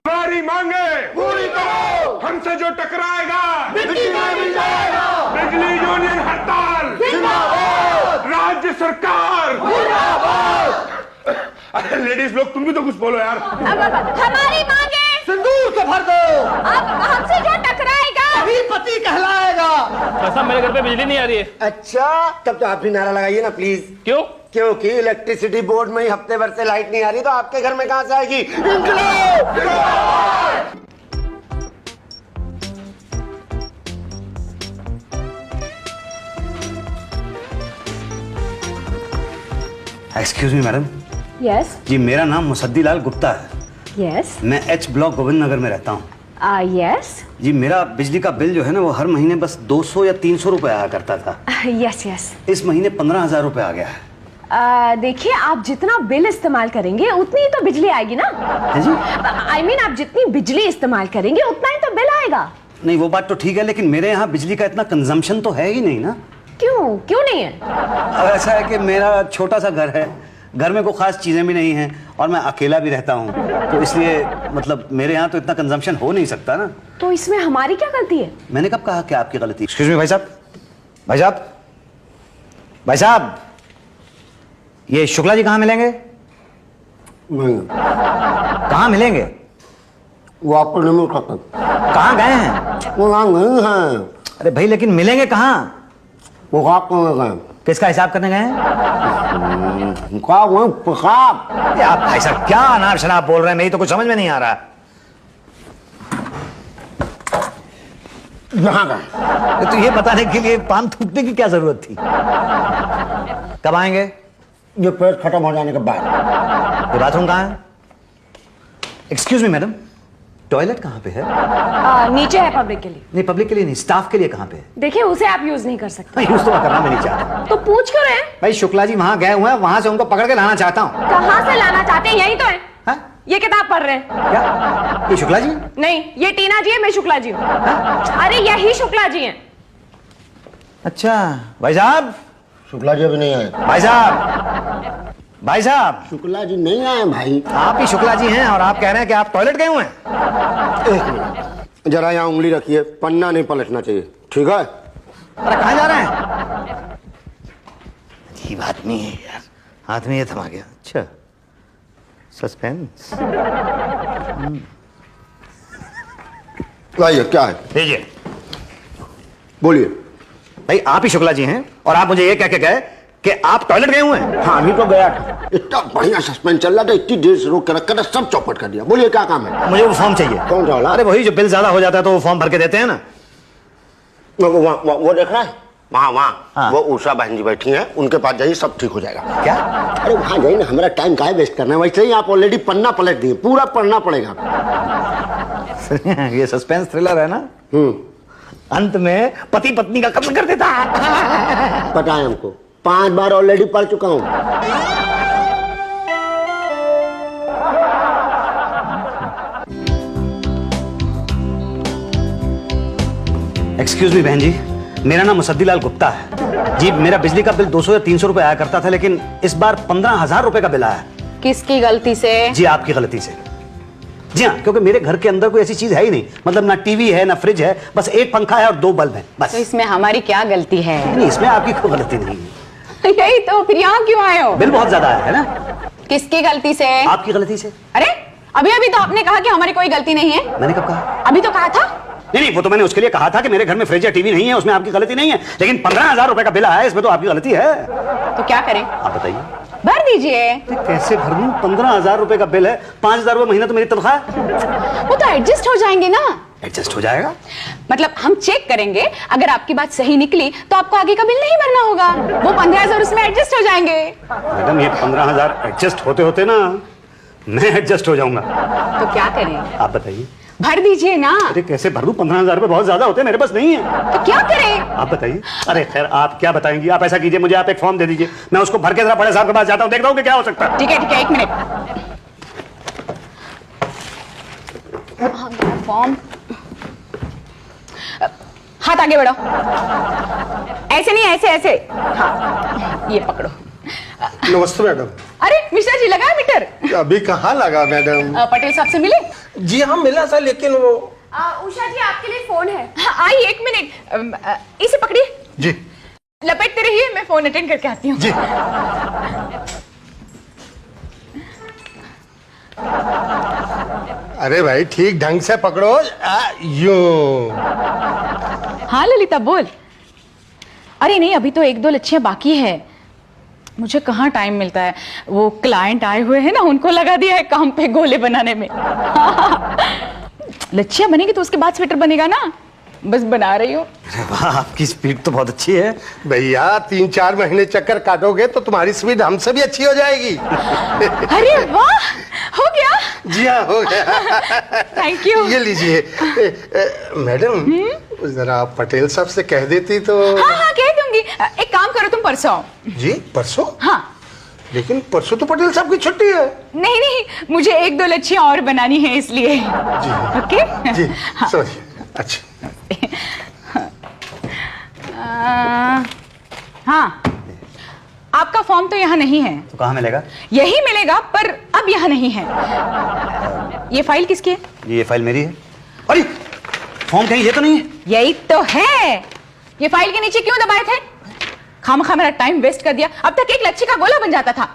हमारी मांगे पूरी करो, हमसे जो टकराएगा बिजली में मिल जाएगा। बिजली यूनियन हड़ताल जिंदाबाद, राज्य सरकार मुर्दाबाद। अरे लेडीज लोग तुम भी तो कुछ बोलो यार। हमारी मांगे सिंदूर से भर दो, अब हमसे जो टकराएगा अभी पति कहलाएगा। ऐसा मेरे घर पे बिजली नहीं आ रही है। अच्छा, तब तो आप भी नारा लगाइए ना प्लीज। क्यों? क्योंकि इलेक्ट्रिसिटी बोर्ड में ही हफ्ते भर से लाइट नहीं आ रही, तो आपके घर में कहां से आएगी? Excuse me madam. यस जी मेरा नाम मुसद्दीलाल गुप्ता है। यस मैं एच ब्लॉक गोविंद नगर में रहता हूँ। यस जी मेरा बिजली का बिल जो है ना वो हर महीने बस 200 या 300 रुपए आया करता था। यस यस इस महीने 15,000 रुपए आ गया है। देखिए, आप जितना बिल इस्तेमाल करेंगे उतनी ही तो बिजली आएगी ना। है जी? I mean, आप जितनी बिजली इस्तेमाल करेंगे उतना ही तो बिल आएगा। नहीं वो बात तो ठीक है, लेकिन मेरे यहाँ बिजली का इतना कंजम्पशन तो है ही नहीं ना। क्यों नहीं है? अब ऐसा है कि मेरा छोटा सा घर है, घर में कोई खास चीजें भी नहीं हैं और मैं अकेला भी रहता हूँ, तो इसलिए मतलब मेरे यहाँ तो इतना कंजम्पशन हो नहीं सकता ना। तो इसमें हमारी क्या गलती है? मैंने कब कहा कि आपकी गलती? एक्सक्यूज मी भाई साहब, भाई साहब, भाई साहब, ये शुक्ला जी कहाँ मिलेंगे? कहाँ मिलेंगे? वो आपको नहीं मिल सकता। कहाँ गए हैं? वो वहाँ नहीं है। अरे भाई लेकिन मिलेंगे कहाँ? वो आपको गए, किसका हिसाब करने गए हैं? आप भाई साहब क्या अनाप शनाप बोल रहे हैं, मेरी तो कुछ समझ में नहीं आ रहा। यहाँ गए। तो ये बताने के लिए पान थूकने की क्या जरूरत थी? कब आएंगे? ये पेट खत्म हो जाने के बाद। ये बाथरूम कहाँ है? एक्सक्यूज मी मैडम, टॉयलेट कहाँ पे है? नीचे है पब्लिक के लिए। नहीं पब्लिक के लिए नहीं, स्टाफ के लिए कहाँ पे है? देखिए, उसे आप यूज नहीं कर सकते। यूज तो मैं करना भी नहीं चाहता। तो पूछ क्यों रहे हैं? भाई शुक्ला जी वहां गए हुए हैं, वहां से उनको पकड़ के लाना चाहता हूँ। कहाँ से लाना चाहते हैं? यही तो है। हाँ? ये किताब पढ़ रहे हैं। क्या ये शुक्ला जी? नहीं, ये टीना जी है, मैं शुक्ला जी हूँ। अरे यही शुक्ला जी हैं। अच्छा भाई साहब। शुक्ला जी अभी नहीं आए। भाई साहब, भाई साहब, शुक्ला जी नहीं आए भाई। आप ही शुक्ला जी हैं और आप कह रहे हैं कि आप टॉयलेट गए हुए हैं। एक मिनट, जरा यहाँ उंगली रखिए, पन्ना नहीं पलटना चाहिए, ठीक है? अरे कहाँ जा रहे हैं? अजीब आदमी है यार, हाथ में ये थमा गया। अच्छा सस्पेंस। लाइए, क्या है? लीजिए। बोलिए। भाई आप ही शुक्ला जी हैं और आप मुझे ये कह के गए कि आप टॉयलेट गए हुए हैं। हाँ, अभी तो गया था। इतना बढ़िया सस्पेंस चल रहा था, इतनी देर से रोक कर रखा था, सब चौपट कर दिया। बोलिए क्या काम है? मुझे वो फॉर्म चाहिए। कौन सा वाला? अरे वही जो बिल ज्यादा हो जाता है तो वो फॉर्म भर के देते हैं ना। वो देख रहा है वहाँ हाँ। वो उषा बहन जी बैठी हैं, उनके पास जाइए, सब ठीक हो जाएगा। क्या? अरे वहाँ जाइए ना, हमारा टाइम काहे वेस्ट करना है? वैसे ही आप ऑलरेडी पन्ना पलट दिए, पूरा पढ़ना पड़ेगा। ये सस्पेंस थ्रिलर है ना। अंत में पति पत्नी का कत्ल कर देता है। पता है हमको, 5 बार ऑलरेडी पढ़ चुका हूँ। एक्सक्यूज मी बहन जी, मेरा नाम मुसद्दीलाल गुप्ता है। जी मेरा बिजली का बिल 200 या 300 रुपए आया करता था, लेकिन इस बार 15,000 रुपए का बिल आया। किसकी गलती से? जी आपकी गलती से। जी हाँ, क्योंकि मेरे घर के अंदर कोई ऐसी चीज है ही नहीं, मतलब ना टीवी है ना फ्रिज है, बस एक पंखा है और 2 बल्ब है बस। तो इसमें हमारी क्या गलती है? नहीं इसमें आपकी कोई गलती नहीं है। यही तो, फिर यहाँ क्यों आए हो? बिल बहुत ज्यादा आया है ना। किसकी गलती से? आपकी गलती से। अरे अभी अभी तो आपने कहा कि हमारी कोई गलती नहीं है। मैंने कब कहा? अभी तो कहा था। नहीं वो तो मैंने उसके लिए कहा था कि मेरे घर में फ्रिज या टीवी नहीं है, उसमें आपकी गलती नहीं है, लेकिन 15,000 रुपए का बिल आया है, इसमें तो आपकी गलती है। तो क्या करें? आप बताइए। भर दीजिए। कैसे भर दूं? 15,000 रुपए का बिल है, 5,000 रुपए महीना तो मेरी तनख्वाह है। वो तो एडजस्ट हो जाएंगे ना। एडजस्ट हो जाएगा? मतलब हम चेक करेंगे, अगर आपकी बात सही निकली तो आपको आगे का बिल नहीं भरना होगा, वो 15,000 उसमें एडजस्ट हो जाएंगे। मैडम ये 15,000 एडजस्ट होते होते ना मैं एडजस्ट हो जाऊंगा। तो क्या करें? आप बताइए। भर दीजिए ना। अरे कैसे भर दूं? 15,000 रुपए बहुत ज्यादा होते हैं, मेरे पास नहीं है। तो क्या करें? आप बताइए। अरे खैर आप क्या बताएंगी, आप ऐसा कीजिए, मुझे आप एक फॉर्म दे दीजिए, मैं उसको भर के जरा बड़े साहब के पास जाता हूँ, देखता हूँ कि क्या हो सकता है। ठीक है, 1 मिनट। फॉर्म, हाथ आगे बढ़ाओ। ऐसे नहीं, ऐसे ऐसे। हाँ ये पकड़ो। नमस्ते मैडम। अरे मिश्रा जी, लगा है मीटर? अभी कहाँ लगा मैडम? पटेल साहब से मिले? जी हाँ मिला था, लेकिन वो उषा जी आपके लिए फोन है। हाँ, आइए 1 मिनट, इसे पकड़िए। जी लपेटते रहिए, मैं फोन अटेंड करके आती हूँ। जी। अरे भाई ठीक ढंग से पकड़ो। यूं। हाँ ललिता बोल। अरे नहीं, अभी तो 1-2 लच्छियां बाकी है। मुझे कहाँ टाइम मिलता है, वो क्लाइंट आए हुए हैं ना, उनको लगा दिया है काम पे गोले बनाने में। लच्छियां बनेगी तो उसके बाद स्वेटर बनेगा ना, बस बना रही हूँ। अरे वाह, आपकी स्पीड तो बहुत अच्छी है। भैया 3-4 महीने चक्कर काटोगे तो तुम्हारी स्पीड हमसे भी अच्छी हो जाएगी। अरे वाह, हो गया। जी हाँ हो गया। Thank you. ये लीजिए। मैडम जरा आप पटेल साहब से कह देती तो। हाँ हाँ कह दूंगी। एक काम करो, तुम परसों आओ। जी परसों? हाँ। लेकिन परसों तो पटेल साहब की छुट्टी है। नहीं नहीं, मुझे 1-2 लच्छियां और बनानी है इसलिए। जी ओके। जी समझिए। अच्छा हाँ, आपका फॉर्म तो यहाँ नहीं है। तो कहाँ मिलेगा? यही मिलेगा, पर अब यहाँ नहीं है। ये फाइल किसकी है? ये फाइल मेरी है। अरे फॉर्म कहीं ये तो नहीं है? यही तो है। ये फाइल के नीचे क्यों दबाए थे? खामखा मेरा टाइम वेस्ट कर दिया। अब तक एक लच्छी का गोला बन जाता था।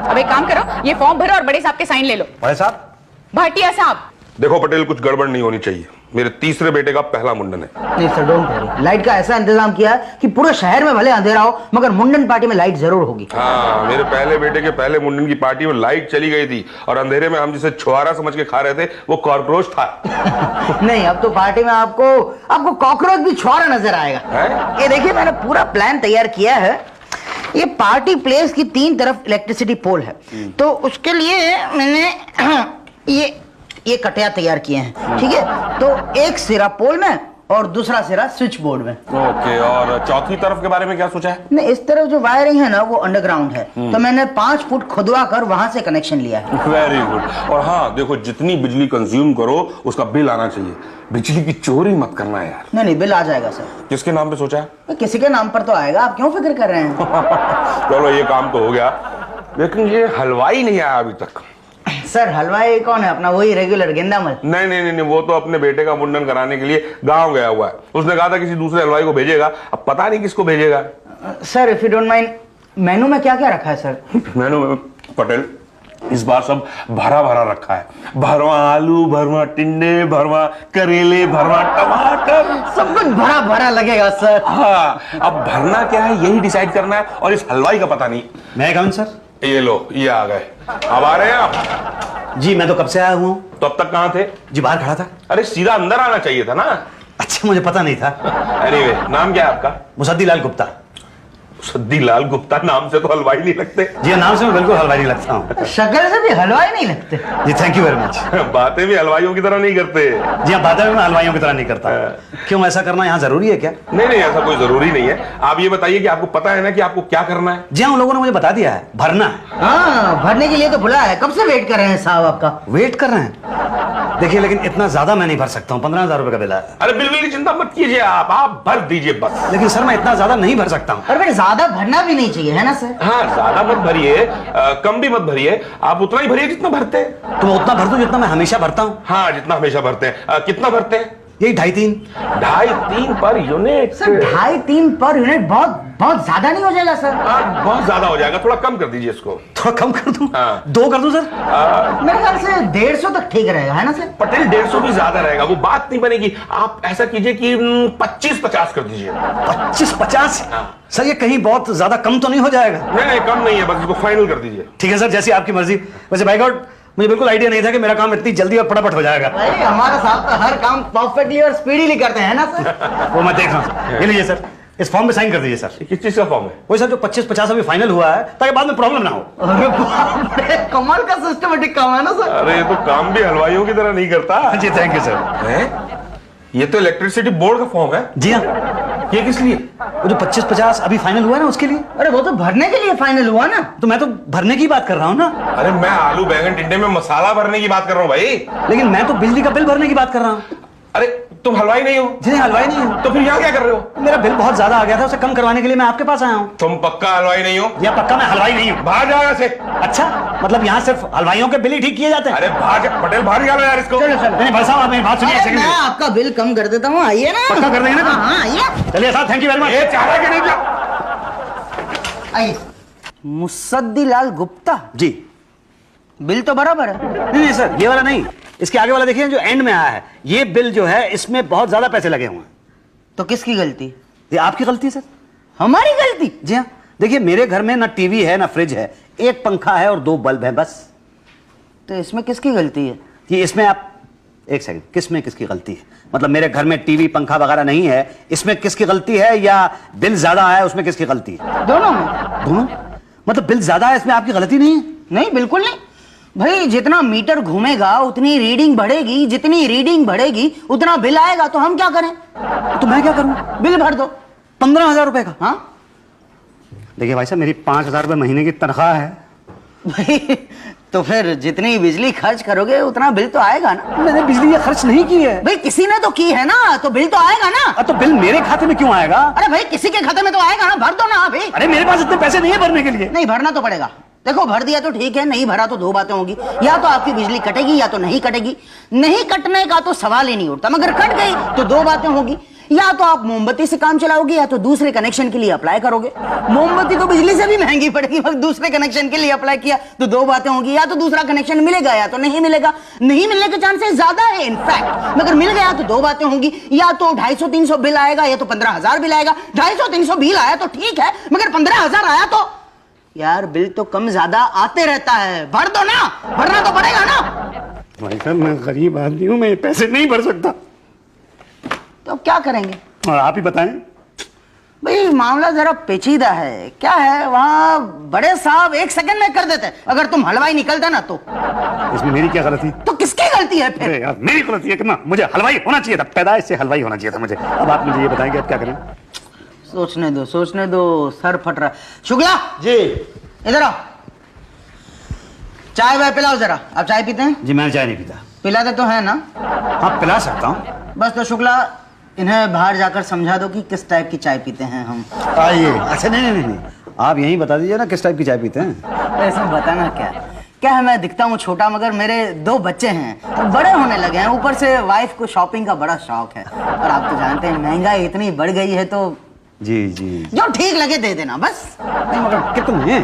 अब एक काम करो, ये फॉर्म भरो और बड़े साहब के साइन ले लो। बड़े साहब? भाटिया साहब। देखो पटेल, कुछ गड़बड़ नहीं होनी चाहिए। मेरे तीसरे बेटे का पहला मुंडन है। नहीं सर, डोंट वरी। लाइट का ऐसा इंतजाम किया है कि पूरे शहर में भले अंधेरा हो मगर मुंडन पार्टी में लाइट जरूर होगी। हाँ, मेरे पहले बेटे के पहले मुंडन की पार्टी में लाइट चली गई थी और अंधेरे में हम जिसे छुआरा समझ के खा रहे थे वो कॉकरोच था। नहीं, अब तो पार्टी में आपको कॉकरोच भी छुआरा नजर आएगा। है? ये देखिए, मैंने पूरा प्लान तैयार किया है। ये पार्टी प्लेस की 3 तरफ इलेक्ट्रिसिटी पोल है, तो उसके लिए मैंने ये कटिया तैयार किए हैं। ठीक है, तो एक सिरा पोल में और दूसरा सिरा स्विच बोर्ड में। ओके, और चौथी तरफ के बारे में क्या सोचा है? नहीं, इस तरफ जो वायरिंग है ना वो अंडरग्राउंड है, तो मैंने 5 फुट खुदवा कर वहां से कनेक्शन लिया है। Very good. और हाँ देखो, जितनी बिजली कंज्यूम करो उसका बिल आना चाहिए। बिजली की चोरी मत करना यार। नहीं, बिल आ जाएगा सर। किसके नाम पे सोचा है? किसी के नाम पर तो आएगा, आप क्यों फिक्र कर रहे हैं? चलो ये काम तो हो गया, लेकिन ये हलवाई नहीं आया अभी तक। सर हलवाई कौन है? अपना वही रेगुलर गेंदामल। नहीं नहीं नहीं, वो तो अपने बेटे का मुंडन कराने के लिए गांव गया हुआ है। उसने कहा था किसी दूसरे हलवाई को भेजेगा, अब पता नहीं किसको भेजेगा। Sir if you don't mind, मेनू में क्या क्या रखा है सर? मेनू में पटेल इस बार सब भरा भरा रखा है। भरवा आलू, भरवा टिंडे, भरवा करेले, भरवा टमाटर, सब कुछ भरा भरा लगेगा सर। हाँ, अब भरना क्या है यही डिसाइड करना है, और इस हलवाई का पता नहीं। मैं कौन सर? ये लो, ये आ गए। अब आ रहे हैं आप? जी मैं तो कब से आया हुआ हूँ। तो अब तक कहाँ थे? जी बाहर खड़ा था। अरे सीधा अंदर आना चाहिए था ना। अच्छा, मुझे पता नहीं था। एनीवे, नाम क्या है आपका? मुसद्दीलाल गुप्ता। सद्दीलाल गुप्ता नाम से तो हलवाई नहीं लगते। जी नाम से मैं बिल्कुल हलवाई नहीं लगता हूँ। शक्ल से भी हलवाई नहीं लगते। जी थैंक यू वेरी मच। बातें भी हलवाइयों की तरह नहीं करते। जी हाँ, बातें भी मैं हलवाइयों की तरह नहीं करता। क्यों, ऐसा करना यहाँ जरूरी है क्या? नहीं नहीं, ऐसा कोई जरूरी नहीं है। आप ये बताइए कि आपको पता है ना कि आपको क्या करना है? जी हाँ, उन लोगों ने मुझे बता दिया है, भरना है। हाँ, भरने के लिए तो बुलाया है। कब से वेट कर रहे हैं साहब आपका? वेट कर रहे हैं? देखिए, लेकिन इतना ज्यादा मैं नहीं भर सकता हूँ। 15,000 रुपए का बिल है। अरे बिल्कुल की चिंता मत कीजिए, आप भर दीजिए बस। लेकिन सर मैं इतना ज्यादा नहीं भर सकता हूँ। और फिर ज्यादा भरना भी नहीं चाहिए, है ना सर? हाँ, ज्यादा मत भरिए, कम भी मत भरिए। आप उतना ही भरिए जितना भरते हैं। तो मैं उतना भर दूं जितना मैं हमेशा भरता हूँ। हाँ, जितना हमेशा भरते हैं। कितना भरते हैं? यही 2.5-3। 2.5-3 per unit. Sir 2.5-3 per unit बहुत बहुत ज्यादा नहीं हो जाएगा सर? बहुत ज्यादा हो जाएगा, थोड़ा कम कर दीजिए इसको। थोड़ा कम कर दूं? हाँ। 2 कर दूं सर? मेरे ख्याल से 150 तक ठीक रहेगा, है ना सर? पटेल 150 भी ज्यादा रहेगा, वो बात नहीं बनेगी। आप ऐसा कीजिए कि 25-50 कर दीजिए। 25-50? सर ये कहीं बहुत ज्यादा कम तो नहीं हो जाएगा? नहीं नहीं, कम नहीं है, बस इसको फाइनल कर दीजिए। ठीक है सर, जैसी आपकी मर्जी। वैसे बाय गॉड, मुझे बिल्कुल आइडिया नहीं था कि मेरा काम इतनी जल्दी और फटाफट हो जाएगा। अरे हमारा साहब तो हर काम परफेक्टली और स्पीडीली करते हैं ना सर? वो मैं देख रहा हूँ। ये लीजिए सर, इस फॉर्म पे साइन कर दीजिए सर। किस चीज का फॉर्म है? वही सर जो 25-50 अभी फाइनल हुआ है, ताकि बाद में प्रॉब्लम ना हो। अरे बाप रे, कमाल का सिस्टमेटिक काम है ना सर? अरे ये तो काम भी हलवाइयों की तरह नहीं करता। जी थैंक यू सर। हैं? ये तो इलेक्ट्रिसिटी बोर्ड का फॉर्म है। जी हाँ। ये किस लिए? वो जो 25-50 अभी फाइनल हुआ है ना, उसके लिए। अरे वो तो भरने के लिए फाइनल हुआ ना? तो मैं तो भरने की बात कर रहा हूँ ना। अरे मैं आलू बैंगन टिंडे में मसाला भरने की बात कर रहा हूँ भाई। लेकिन मैं तो बिजली का बिल भरने की बात कर रहा हूँ। अरे तुम हलवाई नहीं हो? जी हलवाई नहीं हूँ। तो फिर यहाँ क्या कर रहे हो? मेरा बिल बहुत ज्यादा आ गया था, उसे कम करवाने के लिए मैं आपके पास आया हूँ। तुम पक्का हलवाई नहीं हो? या पक्का मैं हलवाई नहीं हूँ। बाहर जाओ यहाँ से। अच्छा, मतलब यहाँ सिर्फ हलवाइयों के बिल ही ठीक किए जाते हैं? अरे बाहर पटेल, बाहर निकालो यार इसको। नहीं भाई साहब, आप मेरी बात सुनिए। अरे मैं आपका बिल कम कर देता हूँ, आइए ना। पक्का कर देंगे ना? हाँ आइए। चलिए साहब, थैंक यू वेरी मच। ये चाह रहा है कि नहीं क्या? आइए। मुसद्दीलाल गुप्ता जी। बिल तो बराबर है। नहीं सर, ये वाला नहीं, इसके आगे वाला देखिए जो एंड में आया है, ये बिल जो है इसमें बहुत ज्यादा पैसे लगे हुए हैं। तो किसकी गलती? ये आपकी गलती है सर। हमारी गलती? जी हाँ, देखिए मेरे घर में ना टीवी है ना फ्रिज है, एक पंखा है और 2 बल्ब है बस। तो इसमें किसकी गलती है? ये इसमें आप एक सेकंड, किसमें किसकी गलती है? मतलब मेरे घर में टीवी पंखा वगैरह नहीं है, इसमें किसकी गलती है, या बिल ज्यादा आया उसमें किसकी गलती है? दोनों में। दोनों? मतलब बिल ज्यादा है इसमें आपकी गलती नहीं है? नहीं बिल्कुल नहीं भाई, जितना मीटर घूमेगा उतनी रीडिंग बढ़ेगी, जितनी रीडिंग बढ़ेगी उतना बिल आएगा, तो हम क्या करें? तो मैं क्या करूं? बिल भर दो 15,000 रुपए का। हाँ देखिए भाई साहब, मेरी 5,000 रुपए महीने की तनख्वाह है भाई, तो फिर जितनी बिजली खर्च करोगे उतना बिल तो आएगा ना। मैंने बिजली ये खर्च नहीं की है भाई किसी ने तो की है ना, तो बिल तो आएगा ना। तो बिल मेरे खाते में क्यों आएगा? अरे भाई किसी के खाते में तो आएगा ना, भर दो ना अभी। अरे मेरे पास इतने पैसे नहीं है भरने के लिए। नहीं भरना तो पड़ेगा। देखो भर दिया तो ठीक है, नहीं भरा तो 2 बातें होंगी, या तो आपकी बिजली कटेगी या तो नहीं कटेगी। नहीं कटने का तो सवाल ही नहीं उठता, मगर कट गई तो 2 बातें होगी, या तो आप मोमबत्ती से काम चलाओगे या तो दूसरे कनेक्शन के लिए अप्लाई करोगे। मोमबत्ती तो बिजली से भी महंगी पड़ेगी, मगर दूसरे कनेक्शन के लिए अप्लाई किया तो 2 बातें होंगी, या तो दूसरा कनेक्शन मिलेगा या तो नहीं मिलेगा। नहीं मिलने के चांसेस ज्यादा है इनफैक्ट, मगर मिल गया तो 2 बातें होंगी, या तो 250-300 बिल आएगा या तो 15,000 बिल आएगा। 250-300 बिल आया तो ठीक है, मगर 15,000 आया तो यार बिल तो कम ज्यादा आते रहता है, भर दो ना, भरना तो पड़ेगा ना। भाई साहब मैं गरीब आदमी हूँ, मैं पैसे नहीं भर सकता। तो अब क्या करेंगे? और आप ही बताएं। भाई मामला जरा पेचीदा है। क्या है, वहाँ बड़े साहब 1 सेकंड में कर देते, अगर तुम हलवाई निकलता ना तो। इसमें मेरी क्या गलती? तो किसकी गलती है फिर? अरे यार मेरी गलती है कि ना, मुझे हलवाई होना चाहिए था, पैदाइश से हलवाई होना चाहिए था मुझे। अब आप मुझे ये बताएंगे अब क्या करें? सोचने दो, सर फट रहा। शुक्ला जी इधर आओ, चाय वाय पिलाओ जरा। आप चाय पीते हैं? जी मैं चाय नहीं पीता। पिलाते तो है ना? हाँ पिला सकता हूँ। बस तो शुक्ला इन्हें बाहर जाकर समझा दो कि किस टाइप की चाय पीते हैं हम। आइए। अच्छा नहीं, आप यहीं बता दीजिए ना किस टाइप की चाय पीते हैं। ऐसे बताना क्या है, मैं दिखता हूँ छोटा मगर मेरे 2 बच्चे हैं, बड़े होने लगे हैं, ऊपर से वाइफ को शॉपिंग का बड़ा शौक है, और आप तो जानते हैं महंगाई इतनी बढ़ गई है, तो जी जी जो ठीक लगे दे देना बस। नहीं मगर कितने?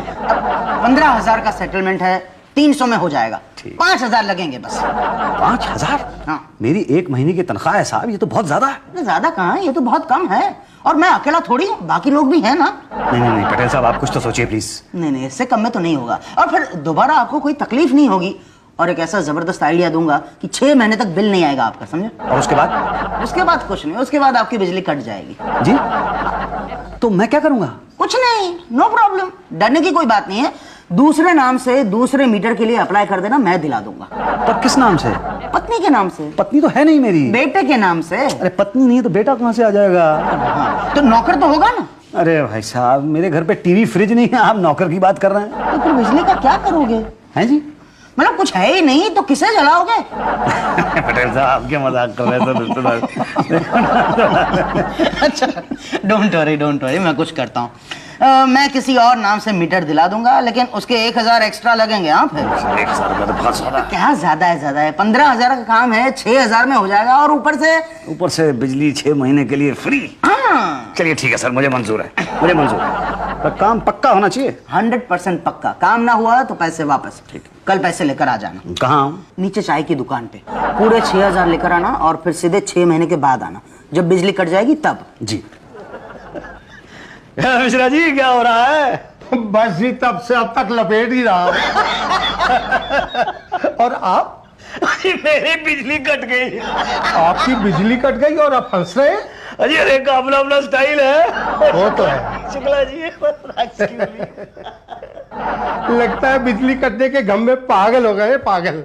15,000 का सेटलमेंट है, 300 में हो जाएगा। ठीक। 5,000 लगेंगे बस। 5,000? हाँ। मेरी 1 महीने की तनख्वाह है साहब, ये तो बहुत ज्यादा है। ज्यादा कहाँ है, ये तो बहुत कम है, और मैं अकेला थोड़ी हूँ, बाकी लोग भी हैं ना। नहीं पटेल साहब आप कुछ तो सोचिए प्लीज। नहीं इससे कम में तो नहीं होगा, और फिर दोबारा आपको कोई तकलीफ नहीं होगी। और एक ऐसा जबरदस्त आइडिया दूंगा कि 6 महीने तक बिल नहीं आएगा आपका, समझे? और उसके बाद? उसके बाद कुछ नहीं, उसके बाद आपकी बिजली कट जाएगी। जी तो मैं क्या करूंगा? कुछ नहीं, नो प्रॉब्लम, डरने की कोई बात नहीं है। दूसरे नाम से दूसरे मीटर के लिए अप्लाई कर देना, मैं दिला दूंगा। तब किस नाम से? पत्नी के नाम से। पत्नी तो है नहीं मेरी। बेटे के नाम से। अरे पत्नी नहीं है तो बेटा कहाँ से आ जाएगा? हाँ, तो नौकर तो होगा ना? अरे भाई साहब मेरे घर पे टीवी फ्रिज नहीं है, आप नौकर की बात कर रहे हैं? तो फिर बिजली का क्या करोगे? हैं जी? मतलब कुछ है ही नहीं तो किसे जलाओगे? पटेल साहब आप क्या मजाक कर रहे थे? अच्छा डोंट वरी, मैं कुछ करता हूँ। मैं किसी और नाम से मीटर दिला दूंगा, लेकिन उसके 1,000 एक्स्ट्रा लगेंगे। हाँ फिर 1,000 रुपया तो बहुत ज्यादा। क्या ज्यादा है, 15,000 का काम है, 6,000 में हो जाएगा, और ऊपर से बिजली 6 महीने के लिए फ्री। हाँ। चलिए ठीक है सर, मुझे मंजूर है, मुझे मंजूर है। पर काम पक्का होना चाहिए। 100% पक्का। काम ना हुआ तो पैसे वापस। ठीक, कल पैसे लेकर आ जाना। कहाँ? नीचे चाय की दुकान पे पूरे 6,000 लेकर आना, और फिर सीधे 6 महीने के बाद आना, जब बिजली कट जाएगी तब। जी। मिश्रा जी क्या हो रहा है? बस जी तब से अब तक लपेट ही रहा। और आप? मेरी बिजली कट गई। आपकी बिजली कट गई और आप हंस रहे हैं? अजी अरे का अपना अपना स्टाइल है। वो तो है। शुक्ला जी लगता है बिजली कटने के गम में पागल हो गए, पागल।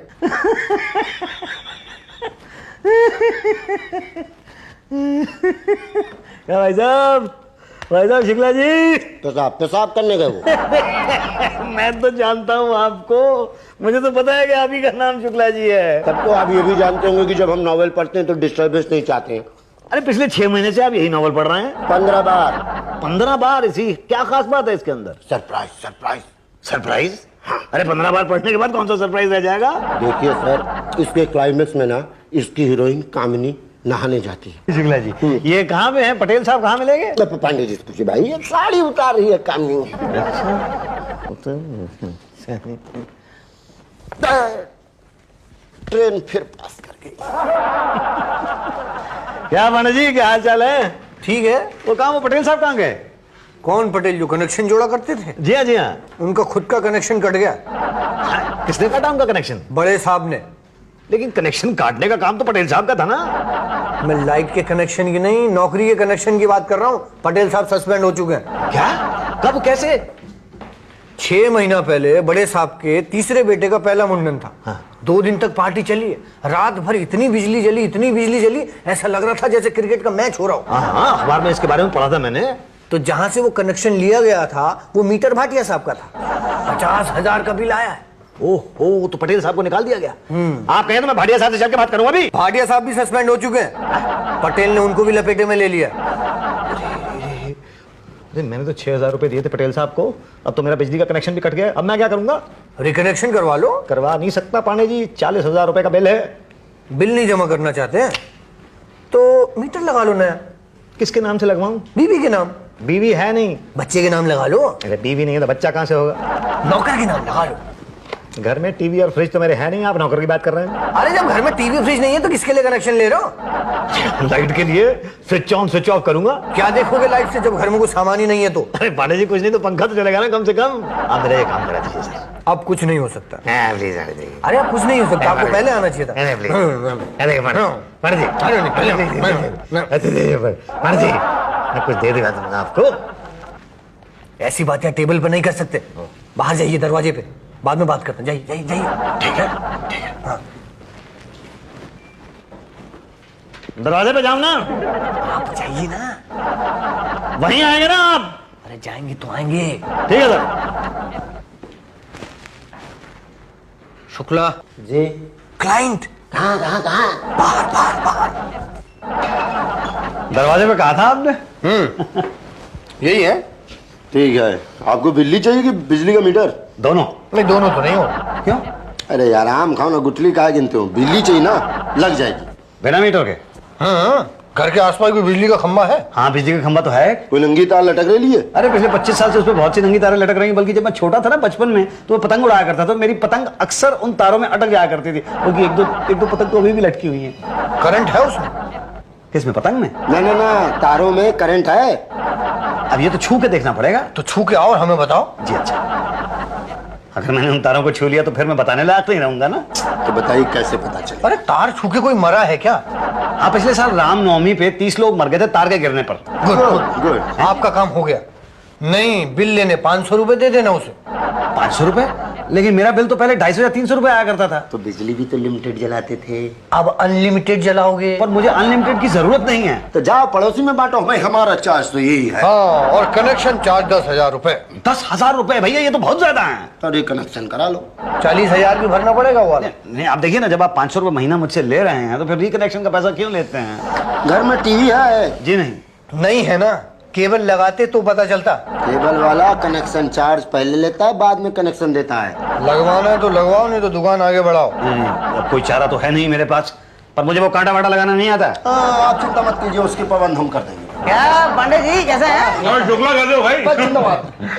क्या भाई साहब भाई साहब शुक्ला जी। पेशाब करने गए वो। मैं तो जानता हूँ आपको, मुझे तो पता है कि आप ही का नाम शुक्ला जी है। तब तो आप ये भी जानते होंगे कि जब हम नॉवेल पढ़ते हैं तो डिस्टर्बेंस नहीं चाहते हैं। अरे पिछले 6 महीने से आप यही नॉवल पढ़ रहे हैं? 15 बार। 15 बार? इसी क्या खास बात है इसके अंदर? Surprise surprise. सरप्राइज? अरे 15 बार पढ़ने के बाद कौन सा सरप्राइज रह जाएगा? देखिए सर, इसके क्लाइमेक्स में ना इसकी हीरोइन कामिनी नहाने जाती है। शुक्ला जी, ये कहाँ पे है? पटेल साहब कहाँ मिलेंगे? पांडे जी पूछिए भाई, ये साड़ी उतार रही है कामिनी। ट्रेन फिर पास कर गई। क्या पांडे जी, क्या हाल चाल है? ठीक है। वो कहाँ, वो पटेल साहब कहाँ गए? कौन पटेल? जो कनेक्शन जोड़ा करते थे? जी हाँ जी हाँ। उनका खुद का कनेक्शन कट गया। किसने काटा उनका कनेक्शन? बड़े साहब ने। लेकिन कनेक्शन काटने का काम तो पटेल साहब का था ना। मैं लाइट के कनेक्शन की नहीं, नौकरी के कनेक्शन की बात कर रहा हूँ। पटेल साहब सस्पेंड हो चुके हैं। क्या? कब, कैसे? 6 महीना पहले बड़े साहब के तीसरे बेटे का पहला मुंडन था। हाँ। 2 दिन तक पार्टी चली है। रात भर इतनी बिजली जली, इतनी बिजली जली, ऐसा लग रहा था जैसे क्रिकेट का मैच हो रहा हो। हाँ, अखबार में इसके बारे में पढ़ा था मैंने। तो जहां से वो कनेक्शन लिया गया था वो मीटर भाटिया साहब का था। 50,000 का बिल आया है। ओहो, तो पटेल साहब को निकाल दिया गया। आप कहें तो मैं भाटिया साहब से चल के बात करूंगा अभी। भाटिया साहब भी सस्पेंड हो चुके हैं। पटेल ने उनको भी लपेटे में ले लिया। मैंने तो 6,000 रुपए दिए थे पटेल साहब को, अब तो मेरा बिजली का कनेक्शन भी कट गया। अब मैं क्या करूंगा? रिकनेक्शन करवा लो। करवा नहीं सकता पांडे जी, 40,000 रुपए का बिल है। बिल नहीं जमा करना चाहते हैं तो मीटर लगा लो नया। किसके नाम से लगवाऊं? बीवी के नाम। बीवी है नहीं। बच्चे के नाम लगा लो। अरे बीवी नहीं है तो बच्चा कहां से होगा? नौकर के नाम लगा लो। घर में टीवी और फ्रिज तो मेरे है नहीं, आप नौकर की बात कर रहे हैं? अरे जब घर में टीवी फ्रिज नहीं है तो किसके लिए कनेक्शन ले रहे हो? लाइट के लिए स्विच ऑन स्विच ऑफ करूंगा। क्या देखोगे लाइट से जब घर में कोई सामान ही नहीं है तो? अरे पांडे जी, कुछ नहीं तो पंखा तो चलेगा ना कम से कम। आप मेरा ये काम करा दीजिए सर। अब कुछ नहीं हो सकता। प्लीज अरे अब कुछ नहीं हो सकता, आपको पहले आना चाहिए था। कुछ दे देगा तुमने आपको। ऐसी बातें टेबल पर नहीं कर सकते। बाहर जाइए दरवाजे पे, बाद में बात करते हैं। जाइए जाइए जाइए। ठीक है, ठीक है। हाँ। दरवाजे पे जाओ ना। आप जाइए ना। वहीं आएंगे ना आप? अरे जाएंगे तो आएंगे। ठीक है सर। शुक्ला जी। क्लाइंट कहाँ कहाँ कहाँ? बाहर बाहर बाहर। दरवाजे पे कहा था आपने? यही है। ठीक है। आपको बिजली चाहिए कि बिजली का मीटर? दोनों। नहीं, दोनों तो नहीं हो। क्यों? अरे यार, आम खाओ ना, गुठली काहे गिनते हो? बिजली चाहिए ना, लग जाएगी। बिना मीटर के? हाँ, घर के आसपास कोई बिजली का खंबा है? हाँ, बिजली का खंबा तो है। कोई नंगी तार लटक रही है? अरे पिछले 25 साल से उस पर बहुत सी नंगी तारें लटक रही हैं। बल्कि जब मैं छोटा था ना बचपन में, तो मैं पतंग उड़ाया करता था। मेरी पतंग अक्सर उन तारों में अटक जाया करती थी, क्योंकि एक दो पतंग तो अभी भी लटकी हुई है। करंट है उसमें? किसमें, पतंग में? ना ना ना, तारों में करंट है। अब ये तो छू के देखना पड़ेगा। तो छू के आओ और हमें बताओ। जी अच्छा। अगर मैंने उन तारों को छू लिया तो फिर मैं बताने लायक नहीं रहूंगा ना। तो बताइए कैसे पता चले? अरे तार छू के कोई मरा है क्या? हाँ, पिछले साल रामनवमी पे 30 लोग मर गए थे तार के गिरने पर। Good good. आपका काम हो गया। नहीं, बिल लेने 500 रुपए दे देना उसे। 500 रुपए? लेकिन मेरा बिल तो पहले 250 या 300 रुपए आया करता था। तो बिजली भी तो लिमिटेड जलाते थे। अब अनलिमिटेड जलाओगे? पर मुझे अनलिमिटेड की जरूरत नहीं है। तो जाओ पड़ोसी में बांटो। भाई हमारा चार्ज तो यही है। हाँ, और कनेक्शन चार्ज 10,000 रुपए। 10,000 रुपए? भैया ये तो बहुत ज्यादा है। अरे कनेक्शन करा लो। 40,000 भी भरना पड़ेगा वो वाला। नहीं, आप देखिए ना, जब आप 500 रुपए महीना मुझसे ले रहे हैं तो फिर रिकनेक्शन का पैसा क्यों लेते हैं? घर में टीवी है? जी नहीं। नहीं है ना, केबल लगाते तो पता चलता। केबल वाला कनेक्शन चार्ज पहले लेता है, बाद में कनेक्शन देता है। लगवाना है तो लगवाओ, नहीं तो दुकान आगे बढ़ाओ। नहीं, अब कोई चारा तो है नहीं मेरे पास, पर मुझे वो कांटा वाटा लगाना नहीं आता। हाँ, आप चिंता मत कीजिए, उसकी प्रबंध हम कर देंगे। क्या पांडे जी, कैसे हैं? शुक्ला कर दो भाई।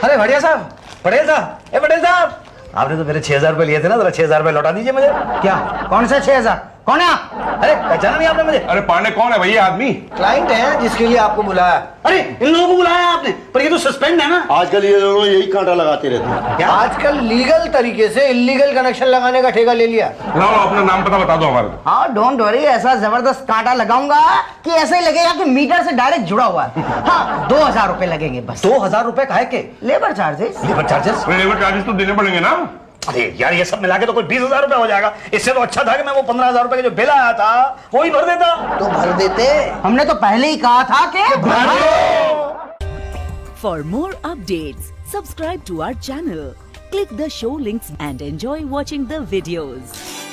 अरे बढ़िया साहब, पटेल साहब, ए पटेल साहब, आपने तो मेरे 6,000 रुपए लिए थे ना, जरा 6,000 रुपए लौटा दीजिए मुझे। क्या? कौन सा 6,000? कौन है आप? अरे पहचाना नहीं आपने मुझे? अरे पांडे कौन है भैया आदमी? क्लाइंट है जिसके लिए आपको बुलाया। अरे इन लोगों को बुलाया आपने, पर ये तो सस्पेंड है ना। आजकल ये दोनों यही कांटा लगाते रहते हैं। क्या? आजकल लीगल तरीके से इलीगल कनेक्शन लगाने का ठेका ले लिया। लाओ अपना नाम पता बता दो हमारे को। हाँ, डोंट वरी, ऐसा जबरदस्त कांटा लगाऊंगा कि ऐसे ही लगेगा कि मीटर से डायरेक्ट जुड़ा हुआ है। हाँ, 2,000 रुपए लगेंगे बस। 2,000 रुपए काहे के? Labour charges. Labour charges? Labour charges तो देने पड़ेंगे ना। अरे यार, ये सब मिला के तो कोई 20,000 रुपए हो जाएगा। इससे तो अच्छा था कि मैं वो 15,000 रुपए का जो बिल आया था वो ही भर देता। तो भर देते। हमने तो पहले ही कहा था कि For more updates, subscribe to our channel, click the show links and enjoy watching the videos.